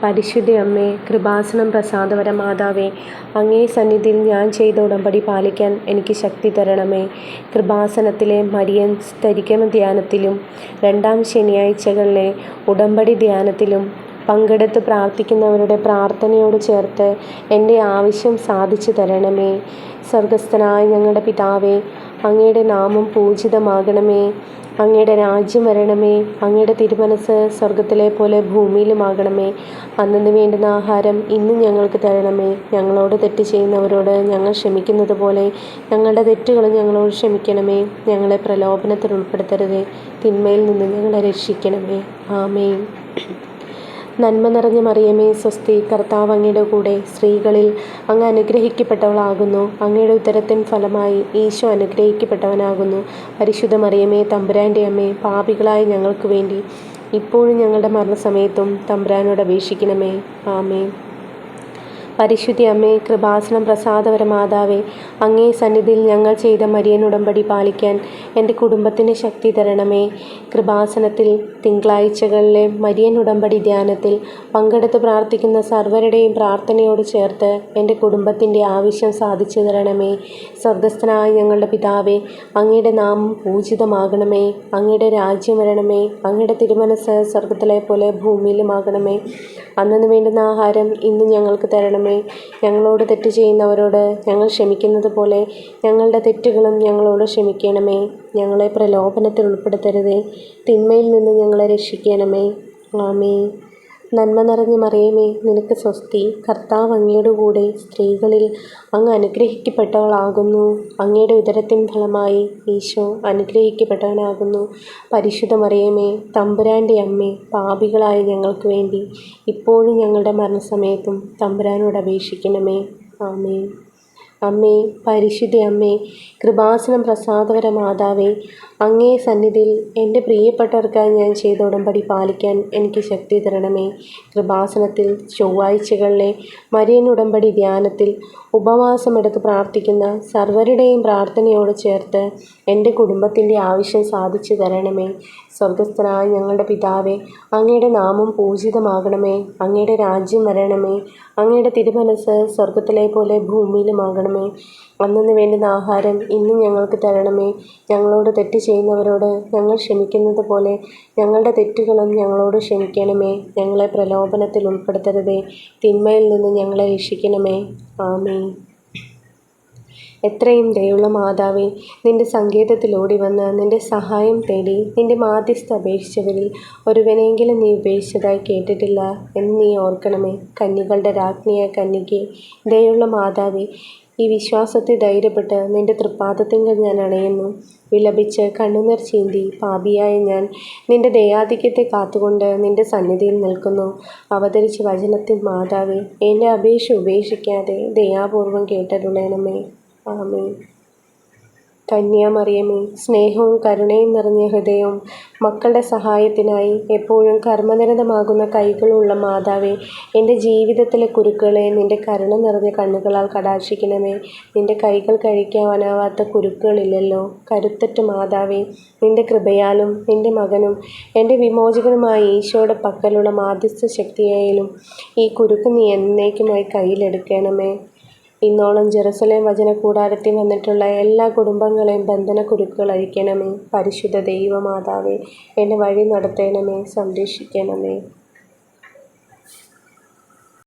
പരിശുദ്ധ അമ്മേ, കൃപാസനം പ്രസാദവര മാതാവേ, അങ്ങേ സന്നിധിയിൽ ഞാൻ ചെയ്ത ഉടമ്പടി പാലിക്കാൻ എനിക്ക് ശക്തി തരണമേ. കൃപാസനത്തിലെ മരിയൻ സ്തരിക്കണ ധ്യാനത്തിലും 2-ാം ശനിയാഴ്ചകളിലെ ഉടമ്പടി ധ്യാനത്തിലും പങ്കെടുത്ത് പ്രാർത്ഥിക്കുന്നവരുടെ പ്രാർത്ഥനയോട് ചേർത്ത് എൻ്റെ ആവശ്യം സാധിച്ചു തരണമേ. സ്വർഗസ്ഥനായ ഞങ്ങളുടെ പിതാവേ, അങ്ങയുടെ നാമം പൂജിതമാകണമേ. അങ്ങയുടെ രാജ്യം വരണമേ. അങ്ങയുടെ തിരുമനസ് സ്വർഗത്തിലെ പോലെ ഭൂമിയിലുമാകണമേ. അന്നന്ന് വേണ്ടുന്ന ആഹാരം ഇന്ന് ഞങ്ങൾക്ക് തരണമേ. ഞങ്ങളോട് തെറ്റ് ചെയ്യുന്നവരോട് ഞങ്ങൾ ക്ഷമിക്കുന്നത് പോലെ ഞങ്ങളുടെ തെറ്റുകൾ ഞങ്ങളോട് ക്ഷമിക്കണമേ. ഞങ്ങളെ പ്രലോഭനത്തിൽ ഉൾപ്പെടുത്തരുതേ, തിന്മയിൽ നിന്ന് ഞങ്ങളെ രക്ഷിക്കണമേ. ആമേൻ. നന്മ നിറഞ്ഞ മറിയമേ, സ്വസ്തി, കർത്താവ് അങ്ങയുടെ കൂടെ, സ്ത്രീകളിൽ അങ്ങ് അനുഗ്രഹിക്കപ്പെട്ടവളാകുന്നു. അങ്ങയുടെ ഉദരത്തിൻ ഫലമായി ഈശോ അനുഗ്രഹിക്കപ്പെട്ടവനാകുന്നു. പരിശുദ്ധ മറിയമേ, തമ്പുരാൻ്റെ അമ്മേ, പാപികളായ ഞങ്ങൾക്ക് വേണ്ടി ഇപ്പോഴും ഞങ്ങളുടെ മരണസമയത്തും തമ്പുരാനോട് അപേക്ഷിക്കണമേ. ആമേൻ. പരിശുദ്ധ അമ്മേ, കൃപാസനം പ്രസാദവര മാതാവേ, അങ്ങേ സന്നിധിയിൽ ഞങ്ങൾ ചെയ്ത മരിയൻ ഉടമ്പടി പാലിക്കാൻ എൻ്റെ കുടുംബത്തിന് ശക്തി തരണമേ. കൃപാസനത്തിൽ തിങ്കളാഴ്ചകളിലെ മരിയൻ ഉടമ്പടി ധ്യാനത്തിൽ പങ്കെടുത്ത് പ്രാർത്ഥിക്കുന്ന സർവരുടെയും പ്രാർത്ഥനയോട് ചേർത്ത് എൻ്റെ കുടുംബത്തിൻ്റെ ആവശ്യം സാധിച്ചു തരണമേ. സ്വർഗസ്ഥനായ ഞങ്ങളുടെ പിതാവേ, അങ്ങയുടെ നാമം പൂജിതമാകണമേ. അങ്ങയുടെ രാജ്യം വരണമേ. അങ്ങയുടെ തിരുമനസ് സ്വർഗത്തിലെ പോലെ ഭൂമിയിലുമാകണമേ. അന്നന്ന് വേണ്ടുന്ന ആഹാരം ഇന്ന് ഞങ്ങൾക്ക് തരണമേ. ഞങ്ങളോട് തെറ്റ് ചെയ്യുന്നവരോട് ഞങ്ങൾ ക്ഷമിക്കുന്നത് പോലെ ഞങ്ങളുടെ തെറ്റുകളും ഞങ്ങളോട് ക്ഷമിക്കണമേ. ഞങ്ങളെ പ്രലോഭനത്തിൽ ഉൾപ്പെടുത്തരുതേ, തിന്മയിൽ നിന്ന് ഞങ്ങളെ രക്ഷിക്കണമേ. ആമേൻ. നന്മ നിറഞ്ഞ മറിയമേ, നിനക്ക് സ്വസ്തി, കർത്താവ് അങ്ങയുടെ കൂടെ, സ്ത്രീകളിൽ അങ്ങ് അനുഗ്രഹിക്കപ്പെട്ടവളാകുന്നു. അങ്ങയുടെ ഉദരത്തിൻ ഫലമായി ഈശോ അനുഗ്രഹിക്കപ്പെട്ടവനാകുന്നു. പരിശുദ്ധ മറിയമേ, തമ്പുരാൻ്റെ അമ്മേ, പാപികളായ ഞങ്ങൾക്ക് വേണ്ടി ഇപ്പോഴും ഞങ്ങളുടെ മരണസമയത്തും തമ്പുരാനോട് അപേക്ഷിക്കണമേ. ആമേൻ. അമ്മേ, പരിശുദ്ധ അമ്മേ, കൃപാസനം പ്രസാദവര മാതാവേ, അങ്ങേ സന്നിധിയിൽ എൻ്റെ പ്രിയപ്പെട്ടവർക്കായി ഞാൻ ചെയ്ത ഉടമ്പടി പാലിക്കാൻ എനിക്ക് ശക്തി തരണമേ. കൃപാസനത്തിൽ ചൊവ്വാഴ്ചകളിലെ മരിയൻ ഉടമ്പടി ധ്യാനത്തിൽ ഉപവാസമെടുത്ത് പ്രാർത്ഥിക്കുന്ന സർവരുടെയും പ്രാർത്ഥനയോട് ചേർത്ത് എൻ്റെ കുടുംബത്തിൻ്റെ ആവശ്യം സാധിച്ചു തരണമേ. സ്വർഗസ്ഥനായ ഞങ്ങളുടെ പിതാവേ, അങ്ങയുടെ നാമം പൂജിതമാകണമേ. അങ്ങയുടെ രാജ്യം വരണമേ. അങ്ങയുടെ തിരുമനസ് സ്വർഗത്തിലെ പോലെ ഭൂമിയിലുമാകണമേ. അന്നന്ന് വേണ്ടുന്ന ആഹാരം ഇന്ന് ഞങ്ങൾക്ക് തരണമേ. ഞങ്ങളോട് തെറ്റ് ചെയ്യുന്നവരോട് ഞങ്ങൾ ക്ഷമിക്കുന്നത് പോലെ ഞങ്ങളുടെ തെറ്റുകളും ഞങ്ങളോട് ക്ഷമിക്കണമേ. ഞങ്ങളെ പ്രലോഭനത്തിൽ ഉൾപ്പെടുത്തരുതേ, തിന്മയിൽ നിന്ന് ഞങ്ങളെ രക്ഷിക്കണമേ. ആമേൻ. എത്രയും ദയുള്ള മാതാവേ, നിന്റെ സങ്കേതത്തിലോടി വന്ന് നിന്റെ സഹായം തേടി നിന്റെ മാധ്യസ്ഥ അപേക്ഷിച്ചവരിൽ ഒരുവനെങ്കിലും നീ ഉപേക്ഷിച്ചതായി കേട്ടിട്ടില്ല എന്ന് നീ ഓർക്കണമേ. കന്യകളുടെ രാജ്ഞിയായ കന്യകേ, ദയുള്ള മാതാവേ, ഈ വിശ്വാസത്തെ ധൈര്യപ്പെട്ട് നിന്റെ തൃപ്പാദത്തിങ്കൽ ഞാൻ അണയുന്നു. വിലപിച്ച് കണ്ണുനീർ ചീന്തി പാപിയായ ഞാൻ നിന്റെ ദയാധിക്യത്തെ കാത്തുകൊണ്ട് നിന്റെ സന്നിധിയിൽ നിൽക്കുന്നു. അവതരിച്ച വചനത്തിൽ മാതാവേ, എൻ്റെ അപേക്ഷ ഉപേക്ഷിക്കാതെ ദയാപൂർവം കേട്ടരുളണമേ. ആമേൻ. കന്യാമറിയമേ, സ്നേഹവും കരുണയും നിറഞ്ഞ ഹൃദയവും മക്കളുടെ സഹായത്തിനായി എപ്പോഴും കർമ്മനിരതമാകുന്ന കൈകളുള്ള മാതാവേ, എൻ്റെ ജീവിതത്തിലെ കുരുക്കുകളെ നിൻ്റെ കരുണ നിറഞ്ഞ കണ്ണുകളാൽ കടാക്ഷിക്കണമേ. നിൻ്റെ കൈകൾ കഴിക്കാനാവാത്ത കുരുക്കുകളില്ലല്ലോ. കരുത്തറ്റ മാതാവേ, നിൻ്റെ കൃപയാലും നിൻ്റെ മകനും എൻ്റെ വിമോചകനുമായ ഈശോയുടെ പക്കലുള്ള മാധ്യസ്ഥ ശക്തിയായാലും ഈ കുരുക്ക് നീ എന്നേക്കുമായി കയ്യിലെടുക്കണമേ. ഇന്നോളം ജെറുസലേം വചനകൂടാരത്തിൽ വന്നിട്ടുള്ള എല്ലാ കുടുംബങ്ങളെയും ബന്ധന കുരുക്കുകൾ അഴിക്കണമേ. പരിശുദ്ധ ദൈവമാതാവേ, എൻ്റെ വഴി നടത്തണമേ, സംരക്ഷിക്കണമേ.